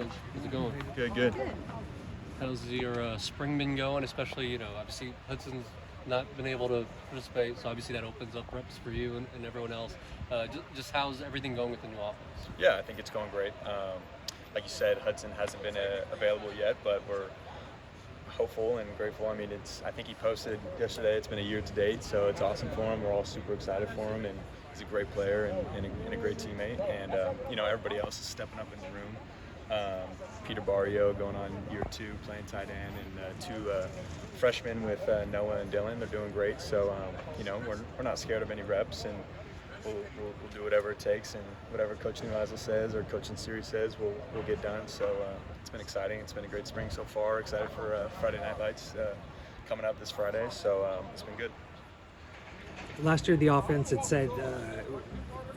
Coach. How's it going? Good, good. How's your spring been going? Especially, obviously Hudson's not been able to participate, so obviously that opens up reps for you and everyone else. Just how's everything going with the new offense? Yeah, I think it's going great. Like you said, Hudson hasn't been available yet, but we're hopeful and grateful. I mean, I think he posted yesterday. It's been a year to date, so it's awesome for him. We're all super excited for him, and he's a great player and a great teammate. And everybody else is stepping up in the room. Peter Barrio going on year 2 playing tight end, and 2 freshmen with Noah and Dylan. They're doing great. So we're not scared of any reps, and we'll do whatever it takes, and whatever Coach Neuheisel says or Coach Nsiri says, we'll get done. So it's been exciting. It's been a great spring so far. Excited for Friday Night Lights coming up this Friday. So it's been good. Last year, the offense had said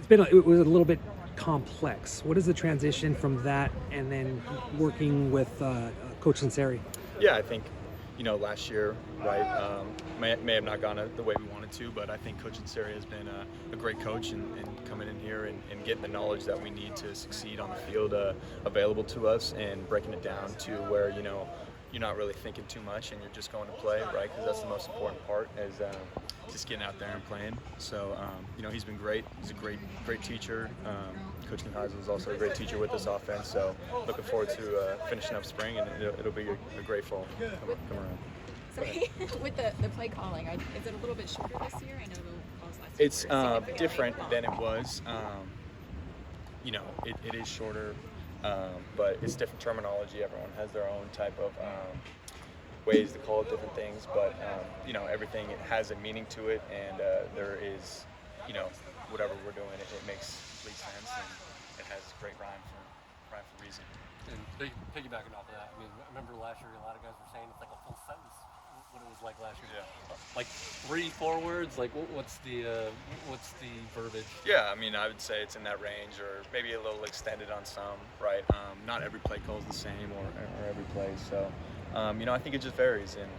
it was a little bit complex. What is the transition from that and then working with Coach Nsiri? Yeah, I think last year, right, may have not gone the way we wanted to, but I think Coach Nsiri has been a great coach and coming in here and getting the knowledge that we need to succeed on the field available to us, and breaking it down to where you're not really thinking too much and you're just going to play, right? Because that's the most important part, is just getting out there and playing. So he's been great. He's a great teacher. Coach Neuheisel is also a great teacher with this offense. So looking forward to finishing up spring, and it'll be a great fall come around. So with the play calling, is it a little bit shorter this year? I know the calls last year It's were different significantly than it was. It is shorter, but it's different terminology. Everyone has their own type of ways to call it different things, but everything has a meaning to it, and there is, whatever we're doing, it makes complete sense, and it has great rhyme for reason. And piggybacking off of that, I mean, I remember last year a lot of guys were saying it's like a full sentence. What it was like last year. Yeah. Like 3-4 words. Like what's the verbiage? Yeah, I mean, I would say it's in that range, or maybe a little extended on some, right? Not every play call is the same, or every play. So, I think it just varies. And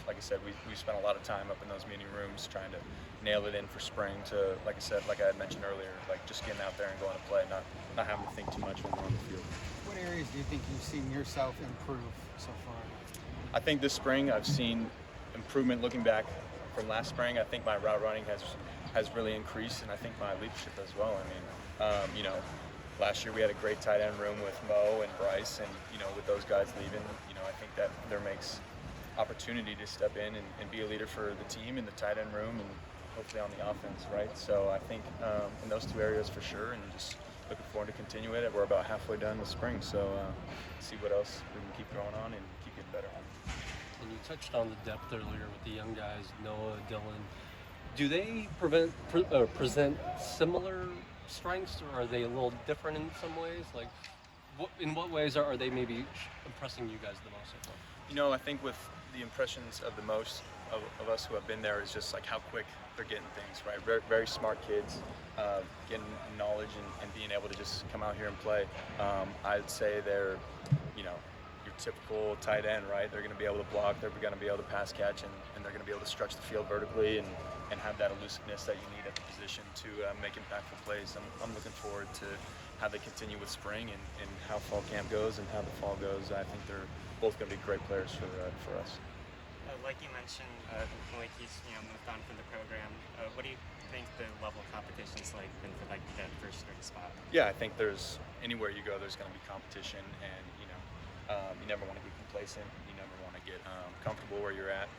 like I said, we've spent a lot of time up in those meeting rooms trying to nail it in for spring. To, like I said, like I had mentioned earlier, like just getting out there and going to play, not having to think too much when we're on the field. What areas do you think you've seen yourself improve so far? I think this spring I've seen improvement. Looking back from last spring, I think my route running has really increased, and I think my leadership as well. I mean, last year we had a great tight end room with Mo and Bryce, and with those guys leaving, I think that there makes opportunity to step in and be a leader for the team in the tight end room, and hopefully on the offense, right? So I think in those 2 areas for sure, and just looking forward to continue it. We're about halfway done this spring, so see what else we can keep going on and keep getting better. And you touched on the depth earlier with the young guys, Noah, Dylan. Do they present similar strengths, or are they a little different in some ways? Like, in what ways are they maybe impressing you guys the most so far? I think with the impressions of the most of us who have been there is just like how quick they're getting things, right? Very, very smart kids, getting knowledge and being able to just come out here and play. I'd say they're, your typical tight end, right? They're going to be able to block, they're going to be able to pass catch, and they're going to be able to stretch the field vertically and have that elusiveness that you need at the position to make impactful plays. I'm looking forward to how they continue with spring and how fall camp goes and how the fall goes. I think they're both going to be great players for us. Like you mentioned, he's moved on from the program. What do you think the level of competition is like been for like that first 30 spot? Yeah, I think there's anywhere you go, there's going to be competition, and you never want to get complacent. You never want to get comfortable where you're at.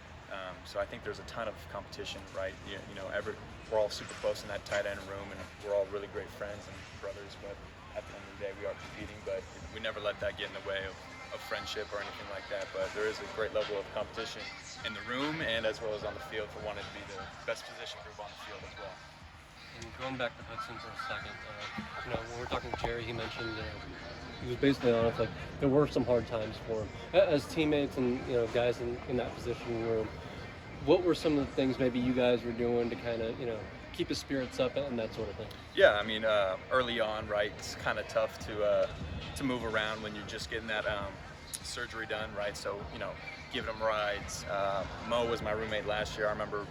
So I think there's a ton of competition, right? We're all super close in that tight end room, and we're all really great friends and brothers. But at the end of the day, we are competing. But we never let that get in the way of friendship or anything like that. But there is a great level of competition in the room and as well as on the field for wanting to be the best position group on the field as well. And going back to Hudson for a second, when we were talking to Jerry, he mentioned he was basically honest, like there were some hard times for him as teammates and guys in that position room. What were some of the things maybe you guys were doing to kind of keep his spirits up and that sort of thing? Yeah, I mean, early on, right, it's kind of tough to move around when you're just getting that surgery done, right? So giving him rides. Mo was my roommate last year. I remember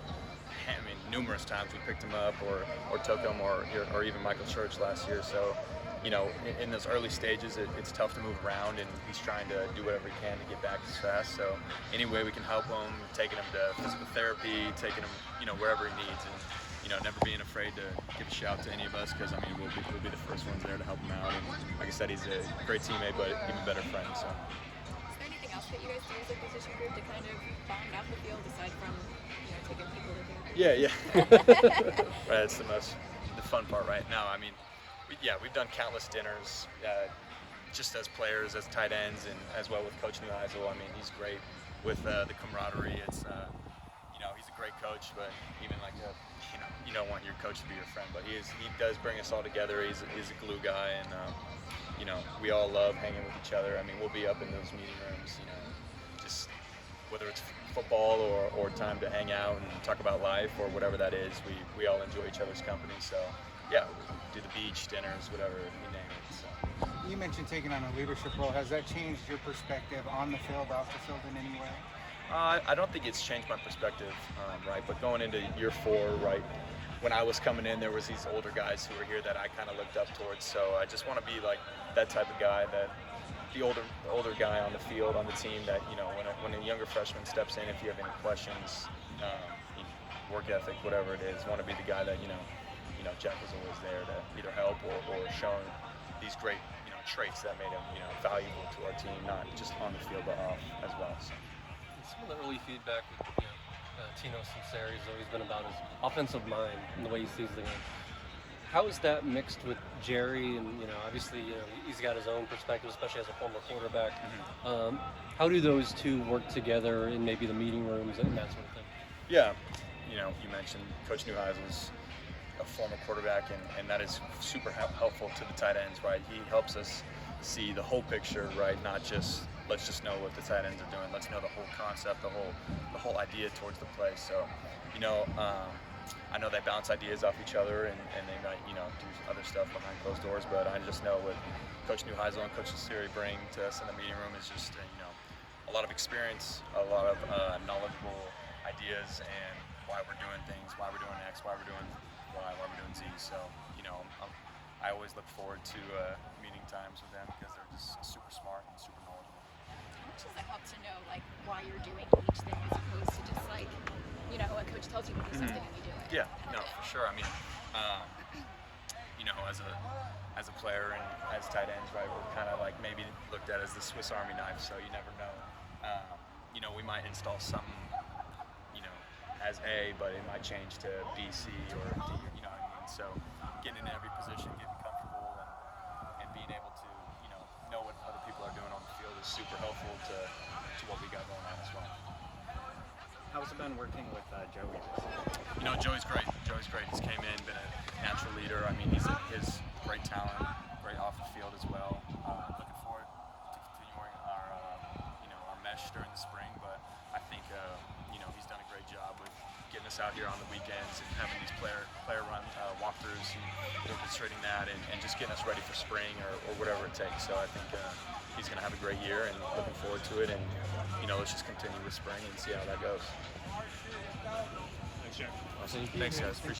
numerous times we picked him up or took him, or even Michael Church last year. So in those early stages, it's tough to move around, and he's trying to do whatever he can to get back as fast. So any way we can help him, taking him to physical therapy, taking him, wherever he needs, and never being afraid to give a shout to any of us, because I mean we'll be the first ones there to help him out. And like I said, he's a great teammate, but even better friend. So. Is there anything else that you guys do as a position group to kind of bond out the field aside from taking people to therapy? Yeah. Right, it's the fun part right now. I mean, we've done countless dinners, just as players, as tight ends, and as well with Coach Neuheisel. I mean, he's great with the camaraderie. It's he's a great coach, but even like you don't want your coach to be your friend, but he does bring us all together. He's a glue guy, and we all love hanging with each other. I mean, we'll be up in those meeting rooms, just whether it's football or time to hang out and talk about life or whatever that is. We all enjoy each other's company. So yeah, we do the beach dinners, whatever you name it. So. You mentioned taking on a leadership role. Has that changed your perspective on the field, off the field in any way? I don't think it's changed my perspective, right? But going into year 4, right, when I was coming in, there was these older guys who were here that I kind of looked up towards. So I just want to be like that type of guy, that the older guy on the field, on the team, that when a younger freshman steps in, if you have any questions, work ethic, whatever it is, want to be the guy that Jeff was always there to either help or showing these great traits that made him valuable to our team, not just on the field but off as well. So. Some of the early feedback with Tino Sinceri has always been about his offensive mind and the way he sees the game. How is that mixed with Jerry? And obviously, he's got his own perspective, especially as a former quarterback. Mm-hmm. How do those two work together in maybe the meeting rooms and that sort of thing? Yeah, you mentioned Coach Neuheisel's a former quarterback, and that is super helpful to the tight ends, right? He helps us see the whole picture, right? Not just let's just know what the tight ends are doing. Let's know the whole concept, the whole idea towards the play. So, I know they bounce ideas off each other, and they might do other stuff behind closed doors. But I just know what Coach Neuheisel and Coach Sinceri bring to us in the meeting room is just a lot of experience, a lot of knowledgeable ideas, and why we're doing things, why we're doing X, why we're doing Y, why we're doing Z. So I always look forward to meeting times with them because they're just super smart and super knowledgeable. How much does that help to know why you're doing each thing as opposed to just a coach tells you to do something and you do it? Yeah, for sure. I mean, as a player and as tight ends, right, we're kind of like maybe looked at as the Swiss Army knife, so you never know. We might install something, as A, but it might change to B, C, or D, you know what I mean? So getting in every position, getting comfortable, and being able to, know what other people are doing on the field is super helpful to what we got going on as well. How's it been working with Joey this year? Joey's great. Joey's great. He's came in, been a natural leader. I mean, his great talent, great off the field as well. Looking forward to continuing our mesh during the spring, but I think he's done a great job with getting us out here on the weekends and having these player run walkthroughs and orchestrating that and just getting us ready for spring or whatever it takes. So I think he's going to have a great year and looking forward to it. And let's just continue with spring and see how that goes. Thanks, Jack. Awesome. Thanks, guys. Appreciate it.